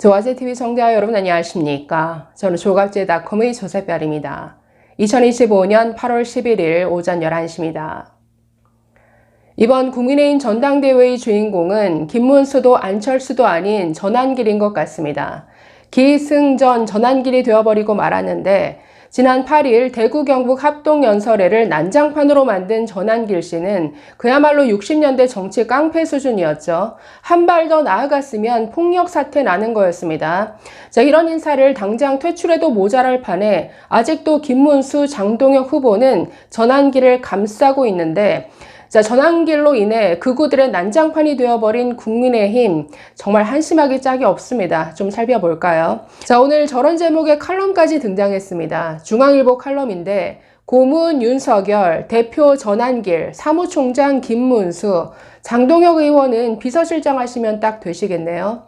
조화제TV 청자 여러분 안녕하십니까? 저는 조갑제닷컴의 조세별입니다. 2025년 8월 11일 오전 11시입니다. 이번 국민의힘 전당대회의 주인공은 김문수도 안철수도 아닌 전환길인 것 같습니다. 기승전 전환길이 되어버리고 말았는데 지난 8일 대구 경북 합동연설회를 난장판으로 만든 전환길 씨는 그야말로 60년대 정치 깡패 수준이었죠. 한 발 더 나아갔으면 폭력 사태 나는 거였습니다. 자, 이런 인사를 당장 퇴출해도 모자랄 판에 아직도 김문수, 장동혁 후보는 전환길을 감싸고 있는데 자, 전환길로 인해 극우들의 난장판이 되어버린 국민의힘 정말 한심하기 짝이 없습니다. 좀 살펴볼까요? 자, 오늘 저런 제목의 칼럼까지 등장했습니다. 중앙일보 칼럼인데 고문 윤석열, 대표 전환길, 사무총장 김문수, 장동혁 의원은 비서실장 하시면 딱 되시겠네요.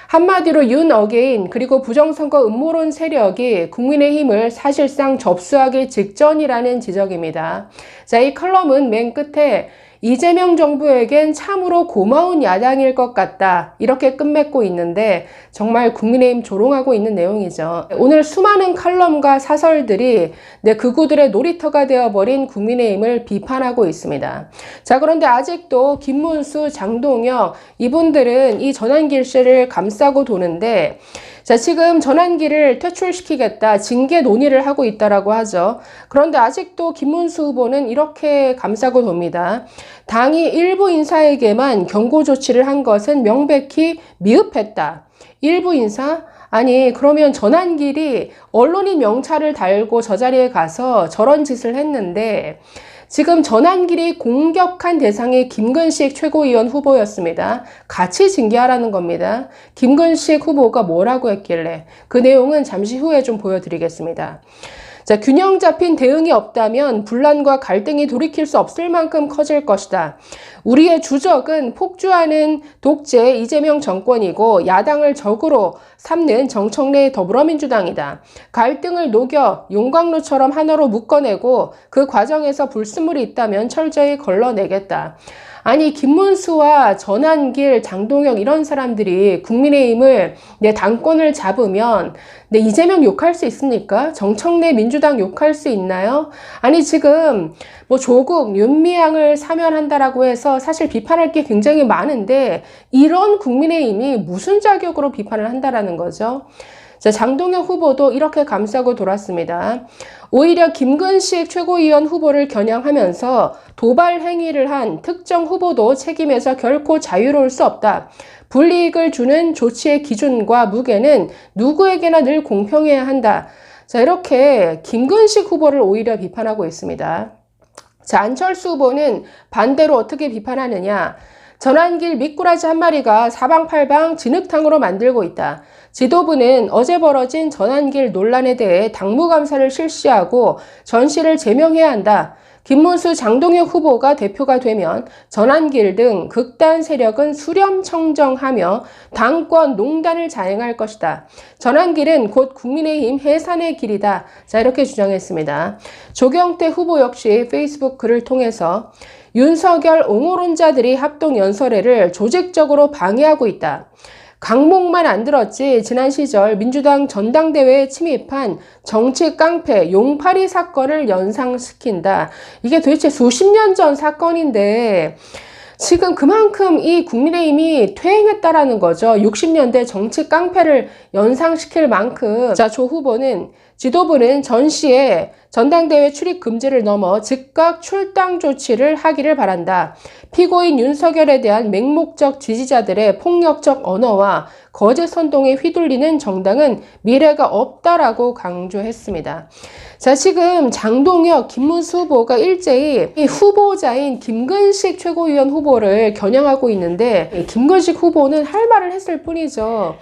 한마디로 윤 어게인 그리고 부정선거 음모론 세력이 국민의힘을 사실상 접수하기 직전이라는 지적입니다. 자, 이 칼럼은 맨 끝에 이재명 정부에겐 참으로 고마운 야당일 것 같다 이렇게 끝맺고 있는데 정말 국민의힘 조롱하고 있는 내용이죠. 오늘 수많은 칼럼과 사설들이 극우들의 놀이터가 되어버린 국민의힘을 비판하고 있습니다. 자, 그런데 아직도 김문수, 장동혁 이분들은 이 전환길 씨를 감싸고 도는데 자, 지금 전환길을 퇴출시키겠다, 징계 논의를 하고 있다라고 하죠. 그런데 아직도 김문수 후보는 이렇게 감싸고 돕니다. 당이 일부 인사에게만 경고 조치를 한 것은 명백히 미흡했다. 일부 인사? 아니, 그러면 전환길이 언론인 명찰을 달고 저 자리에 가서 저런 짓을 했는데 지금 전환길이 공격한 대상이 김근식 최고위원 후보였습니다. 같이 징계하라는 겁니다. 김근식 후보가 뭐라고 했길래 그 내용은 잠시 후에 좀 보여드리겠습니다. 자, 균형 잡힌 대응이 없다면 분란과 갈등이 돌이킬 수 없을 만큼 커질 것이다. 우리의 주적은 폭주하는 독재 이재명 정권이고 야당을 적으로 삼는 정청래 더불어민주당이다. 갈등을 녹여 용광로처럼 하나로 묶어내고 그 과정에서 불순물이 있다면 철저히 걸러내겠다. 아니, 김문수와 전환길, 장동혁 이런 사람들이 국민의힘을 내 당권을 잡으면 이재명 욕할 수 있습니까? 정청래 민주당 욕할 수 있나요? 아니, 지금 조국, 윤미향을 사면한다라고 해서 사실 비판할 게 굉장히 많은데 이런 국민의힘이 무슨 자격으로 비판을 한다라는 거죠? 자, 장동혁 후보도 이렇게 감싸고 돌았습니다. 오히려 김근식 최고위원 후보를 겨냥하면서 도발 행위를 한 특정 후보도 책임에서 결코 자유로울 수 없다. 불이익을 주는 조치의 기준과 무게는 누구에게나 늘 공평해야 한다. 자, 이렇게 김근식 후보를 오히려 비판하고 있습니다. 자, 안철수 후보는 반대로 어떻게 비판하느냐. 전환길 미꾸라지 한 마리가 사방팔방 진흙탕으로 만들고 있다. 지도부는 어제 벌어진 전환길 논란에 대해 당무감사를 실시하고 전시를 제명해야 한다. 김문수, 장동혁 후보가 대표가 되면 전환길 등 극단 세력은 수렴청정하며 당권 농단을 자행할 것이다. 전환길은 곧 국민의힘 해산의 길이다. 자, 이렇게 주장했습니다. 조경태 후보 역시 페이스북 글을 통해서 윤석열 옹호론자들이 합동연설회를 조직적으로 방해하고 있다. 강목만 안 들었지 지난 시절 민주당 전당대회에 침입한 정치 깡패 용파리 사건을 연상시킨다. 이게 도대체 수십 년 전 사건인데 지금 그만큼 이 국민의힘이 퇴행했다라는 거죠. 60년대 정치 깡패를 연상시킬 만큼. 자, 조 후보는 지도부는 전시에 전당대회 출입 금지를 넘어 즉각 출당 조치를 하기를 바란다. 피고인 윤석열에 대한 맹목적 지지자들의 폭력적 언어와 거짓 선동에 휘둘리는 정당은 미래가 없다라고 강조했습니다. 자, 지금 장동혁, 김문수 후보가 일제히 이 후보자인 김근식 최고위원 후보를 겨냥하고 있는데 김근식 후보는 할 말을 했을 뿐이죠.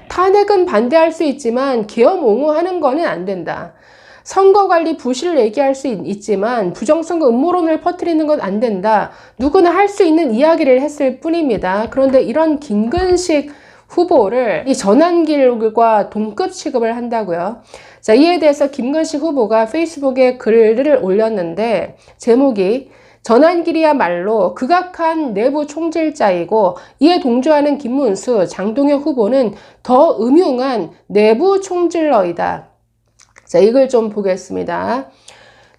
탄핵은 반대할 수 있지만 계엄 옹호하는 거는 안 된다. 선거관리 부실을 얘기할 수 있지만 부정선거 음모론을 퍼뜨리는 건 안 된다. 누구나 할 수 있는 이야기를 했을 뿐입니다. 그런데 이런 김근식 후보를 이 전환길과 동급 취급을 한다고요. 자, 이에 대해서 김근식 후보가 페이스북에 글을 올렸는데 제목이 전환길이야말로 극악한 내부 총질자이고 이에 동조하는 김문수, 장동혁 후보는 더 음흉한 내부 총질러이다. 자, 이걸 좀 보겠습니다.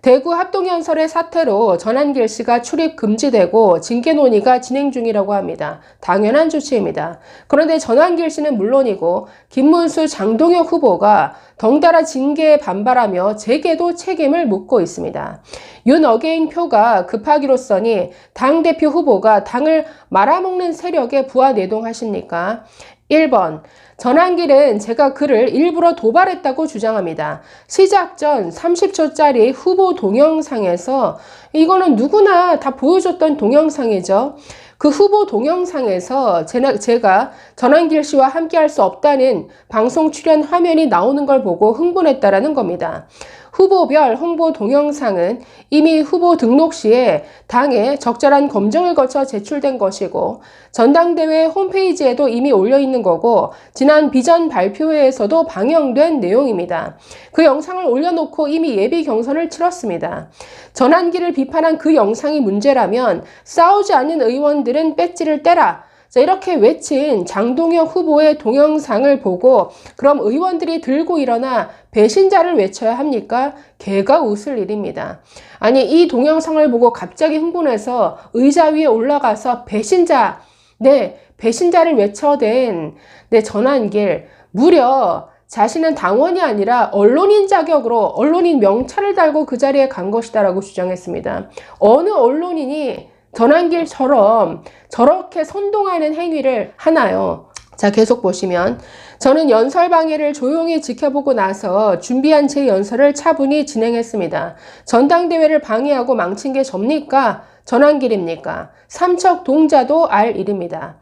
대구 합동연설의 사태로 전환길 씨가 출입 금지되고 징계 논의가 진행 중이라고 합니다. 당연한 조치입니다. 그런데 전환길 씨는 물론이고 김문수, 장동혁 후보가 덩달아 징계에 반발하며 재계도 책임을 묻고 있습니다. 윤 어게인 표가 급하기로써니 당대표 후보가 당을 말아먹는 세력에 부하내동하십니까? 1번. 전환길은 제가 그를 일부러 도발했다고 주장합니다. 시작 전 30초짜리 후보 동영상에서 이거는 누구나 다 보여줬던 동영상이죠. 그 후보 동영상에서 제가 전환길 씨와 함께할 수 없다는 방송 출연 화면이 나오는 걸 보고 흥분했다라는 겁니다. 후보별 홍보 동영상은 이미 후보 등록 시에 당에 적절한 검증을 거쳐 제출된 것이고 전당대회 홈페이지에도 이미 올려 있는 거고 지난 비전 발표회에서도 방영된 내용입니다. 그 영상을 올려놓고 이미 예비 경선을 치렀습니다. 전환길을 비판한 그 영상이 문제라면 싸우지 않는 의원들은 배지를 떼라. 자, 이렇게 외친 장동혁 후보의 동영상을 보고 그럼 의원들이 들고 일어나 배신자를 외쳐야 합니까? 개가 웃을 일입니다. 아니, 이 동영상을 보고 갑자기 흥분해서 의자 위에 올라가서 배신자, 배신자를 외쳐댄 전환길, 무려 자신은 당원이 아니라 언론인 자격으로 언론인 명찰을 달고 그 자리에 간 것이다라고 주장했습니다. 어느 언론인이 전환길처럼 저렇게 선동하는 행위를 하나요? 자, 계속 보시면 저는 연설 방해를 조용히 지켜보고 나서 준비한 제 연설을 차분히 진행했습니다. 전당대회를 방해하고 망친 게 접니까? 전환길입니까? 삼척 동자도 알 일입니다.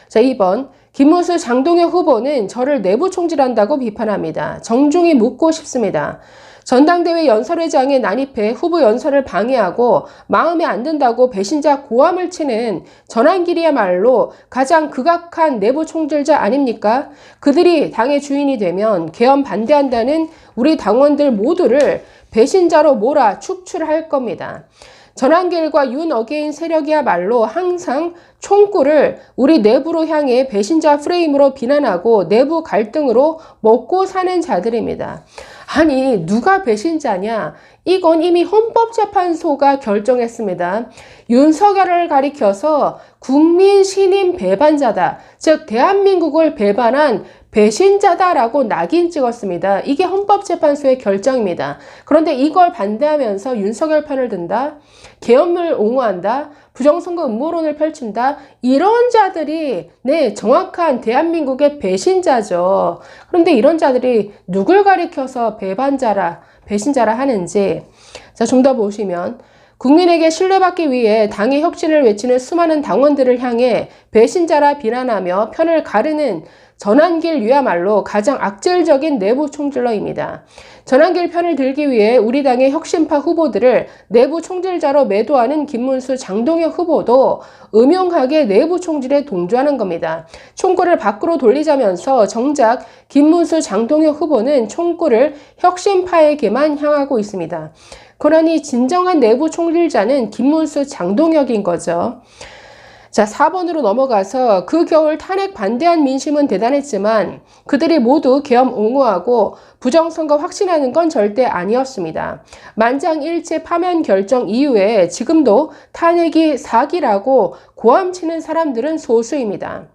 자, 2번. 김문수, 장동혁 후보는 저를 내부 총질한다고 비판합니다. 정중히 묻고 싶습니다. 전당대회 연설회장에 난입해 후보 연설을 방해하고 마음에 안 든다고 배신자 고함을 치는 전환길이야말로 가장 극악한 내부 총질자 아닙니까? 그들이 당의 주인이 되면 계엄 반대한다는 우리 당원들 모두를 배신자로 몰아 축출할 겁니다. 전환길과 윤 어게인 세력이야말로 항상 총구를 우리 내부로 향해 배신자 프레임으로 비난하고 내부 갈등으로 먹고 사는 자들입니다. 아니, 누가 배신자냐? 이건 이미 헌법재판소가 결정했습니다. 윤석열을 가리켜서 국민 신임 배반자다. 즉 대한민국을 배반한 배신자다라고 낙인 찍었습니다. 이게 헌법재판소의 결정입니다. 그런데 이걸 반대하면서 윤석열 편을 든다? 계엄을 옹호한다? 부정선거 음모론을 펼친다? 이런 자들이 정확한 대한민국의 배신자죠. 그런데 이런 자들이 누굴 가리켜서 배신자라 하는지 자, 좀 더 보시면 국민에게 신뢰받기 위해 당의 혁신을 외치는 수많은 당원들을 향해 배신자라 비난하며 편을 가르는 전환길이야말로 가장 악질적인 내부 총질러입니다. 전환길 편을 들기 위해 우리 당의 혁신파 후보들을 내부 총질자로 매도하는 김문수, 장동혁 후보도 음흉하게 내부 총질에 동조하는 겁니다. 총구를 밖으로 돌리자면서 정작 김문수, 장동혁 후보는 총구를 혁신파에게만 향하고 있습니다. 그러니 진정한 내부 총질자는 김문수, 장동혁인 거죠. 자, 4번으로 넘어가서 그 겨울 탄핵 반대한 민심은 대단했지만 그들이 모두 계엄 옹호하고 부정선거 확신하는 건 절대 아니었습니다. 만장일치 파면 결정 이후에 지금도 탄핵이 사기라고 고함치는 사람들은 소수입니다.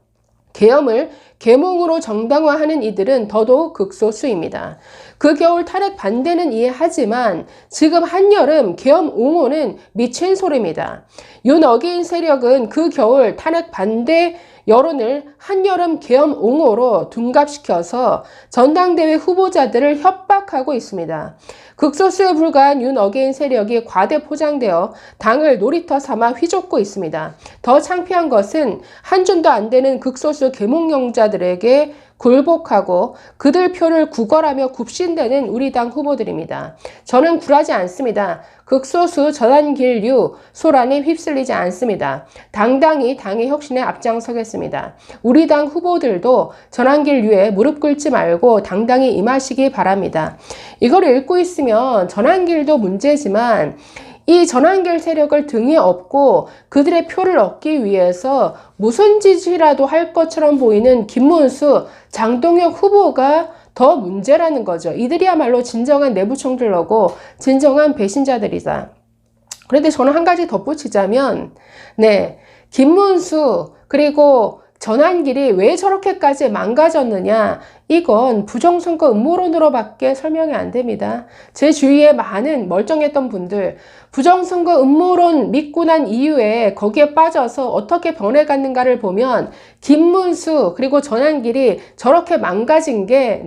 계엄을 계몽으로 정당화하는 이들은 더더욱 극소수입니다. 그 겨울 탄핵 반대는 이해하지만 지금 한여름 계엄 옹호는 미친 소리입니다. 윤 어게인 세력은 그 겨울 탄핵 반대 여론을 한여름 계엄 옹호로 둔갑시켜서 전당대회 후보자들을 협박하고 있습니다. 극소수에 불과한 윤 어게인 세력이 과대 포장되어 당을 놀이터 삼아 휘젓고 있습니다. 더 창피한 것은 한 줌도 안 되는 극소수 계몽령자들에게 굴복하고 그들 표를 구걸하며 굽신대는 우리 당 후보들입니다. 저는 굴하지 않습니다. 극소수 전환길류 소란에 휩쓸리지 않습니다. 당당히 당의 혁신에 앞장서겠습니다. 우리 당 후보들도 전환길류에 무릎 꿇지 말고 당당히 임하시기 바랍니다. 이걸 읽고 있으면 전환길도 문제지만 이 전환길 세력을 등에 업고 그들의 표를 얻기 위해서 무슨 짓이라도 할 것처럼 보이는 김문수, 장동혁 후보가 더 문제라는 거죠. 이들이야말로 진정한 내부총질러고 진정한 배신자들이다. 그런데 저는 한 가지 덧붙이자면, 네, 김문수 그리고 전환길이 왜 저렇게까지 망가졌느냐, 이건 부정선거 음모론으로밖에 설명이 안 됩니다. 제 주위에 많은 멀쩡했던 분들, 부정선거 음모론 믿고 난 이후에 거기에 빠져서 어떻게 변해갔는가를 보면 김문수 그리고 전환길이 저렇게 망가진 게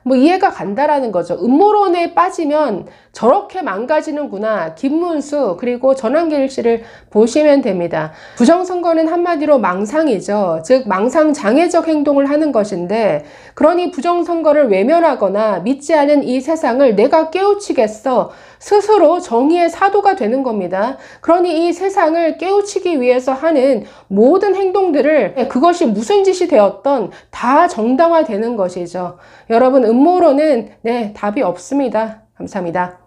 뭐 이해가 간다라는 거죠. 음모론에 빠지면 저렇게 망가지는구나. 김문수 그리고 전환길 씨를 보시면 됩니다. 부정선거는 한마디로 망상이죠. 즉 망상장애적 행동을 하는 것인데, 그러니 부정선거를 외면하거나 믿지 않은 이 세상을 내가 깨우치겠어. 스스로 정의의 사도가 되는 겁니다. 그러니 이 세상을 깨우치기 위해서 하는 모든 행동들을, 그것이 무슨 짓이 되었던 다 정당화되는 것이죠. 여러분, 음모론은 답이 없습니다. 감사합니다.